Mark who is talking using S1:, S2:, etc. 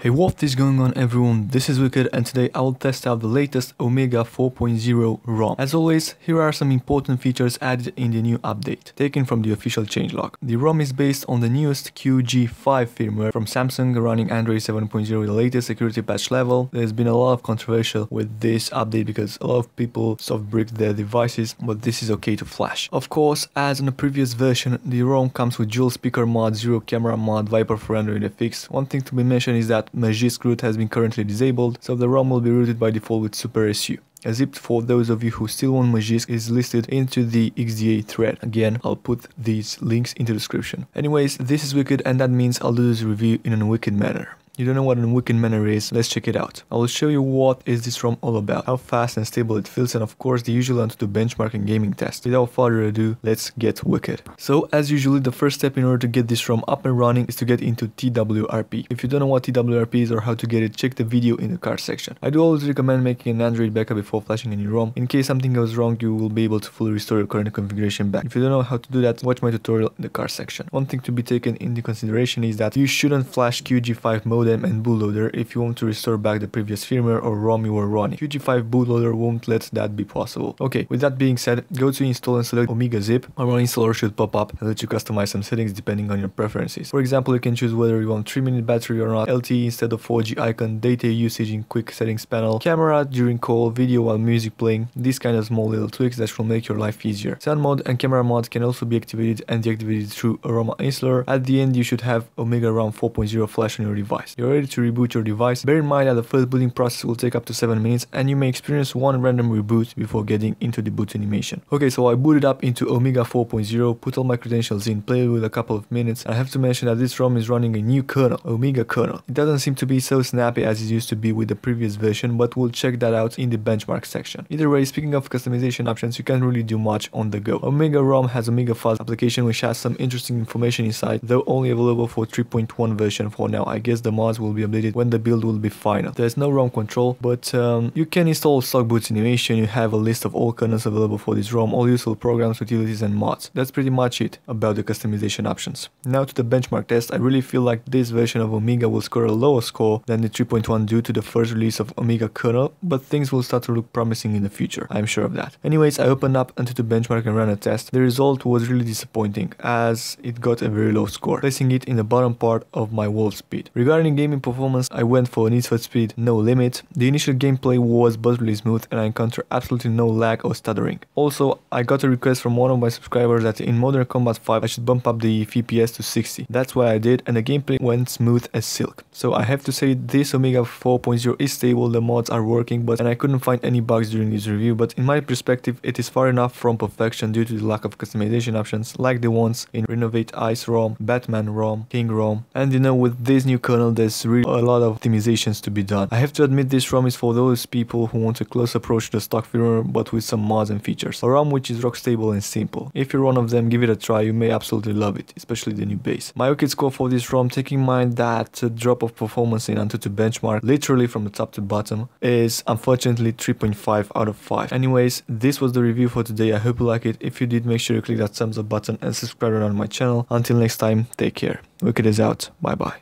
S1: Hey, what is going on everyone, this is Wicked and today I will test out the latest Omega 4.0 ROM. As always, here are some important features added in the new update, taken from the official changelog. The ROM is based on the newest QG5 firmware from Samsung running Android 7.0 the latest security patch level. There's been a lot of controversial with this update because a lot of people soft bricked their devices, but this is okay to flash. Of course, as in the previous version, the ROM comes with dual speaker mod, zero camera mod, Viper for Android FX. One thing to be mentioned is that Magisk root has been currently disabled, so the ROM will be rooted by default with Super SU. A zip for those of you who still want Magisk is listed into the XDA thread. Again, I'll put these links in the description. Anyways, this is Wicked and that means I'll do this review in a wicked manner. You don't know what a wicked manner is? Let's check it out. I will show you what is this ROM all about, how fast and stable it feels, and of course the usual AnTuTu benchmark and gaming test. Without further ado, let's get wicked. So as usually, the first step in order to get this ROM up and running is to get into TWRP. If you don't know what TWRP is or how to get it, check the video in the card section. I do always recommend making an Android backup before flashing any ROM. In case something goes wrong, you will be able to fully restore your current configuration back. If you don't know how to do that, watch my tutorial in the card section. One thing to be taken into consideration is that you shouldn't flash QG5 modem and bootloader if you want to restore back the previous firmware or ROM you were running. QG5 bootloader won't let that be possible. Okay, with that being said, go to install and select Omega Zip. A ROM installer should pop up and let you customize some settings depending on your preferences. For example, you can choose whether you want 3-minute battery or not, LTE instead of 4G icon, data usage in quick settings panel, camera during call, video while music playing, these kind of small little tweaks that will make your life easier. Sound mode and camera mode can also be activated and deactivated through a ROM installer. At the end, you should have Omega ROM 4.0 flash on your device. You're ready to reboot your device. Bear in mind that the first booting process will take up to 7 minutes and you may experience one random reboot before getting into the boot animation. Okay, so I booted up into Omega 4.0, put all my credentials in, played with a couple of minutes, and I have to mention that this ROM is running a new kernel, Omega kernel. It doesn't seem to be so snappy as it used to be with the previous version, but we'll check that out in the benchmark section. Either way, speaking of customization options, you can't really do much on the go. Omega ROM has Omega Files application which has some interesting information inside, though only available for 3.1 version for now. I guess the mods will be updated when the build will be final. There's no ROM control, but you can install stock boot animation. You have a list of all kernels available for this ROM, all useful programs, utilities and mods. That's pretty much it about the customization options. Now to the benchmark test. I really feel like this version of Omega will score a lower score than the 3.1 due to the first release of Omega kernel, but things will start to look promising in the future. I'm sure of that. Anyways, I opened up AnTuTu benchmark and ran a test. The result was really disappointing as it got a very low score, placing it in the bottom part of my wolf speed. Regarding gaming performance, I went for an S8 speed, no limit. The initial gameplay was butterly smooth and I encountered absolutely no lag or stuttering. Also, I got a request from one of my subscribers that in Modern Combat 5 I should bump up the FPS to 60. That's why I did and the gameplay went smooth as silk. So I have to say this Omega 4.0 is stable, the mods are working, and I couldn't find any bugs during this review, but in my perspective it is far enough from perfection due to the lack of customization options like the ones in Renovate Ice ROM, Batman ROM, King ROM, and you know, with this new kernel there's really a lot of optimizations to be done. I have to admit this ROM is for those people who want a close approach to the stock firmware but with some mods and features. A ROM which is rock stable and simple. If you're one of them, give it a try, you may absolutely love it, especially the new base. My wicked score for this ROM, taking in mind that drop of performance in AnTuTu benchmark, literally from the top to bottom, is unfortunately 3.5 out of 5. Anyways, this was the review for today. I hope you like it. If you did, make sure you click that thumbs up button and subscribe on my channel. Until next time, take care. Wicked is out. Bye bye.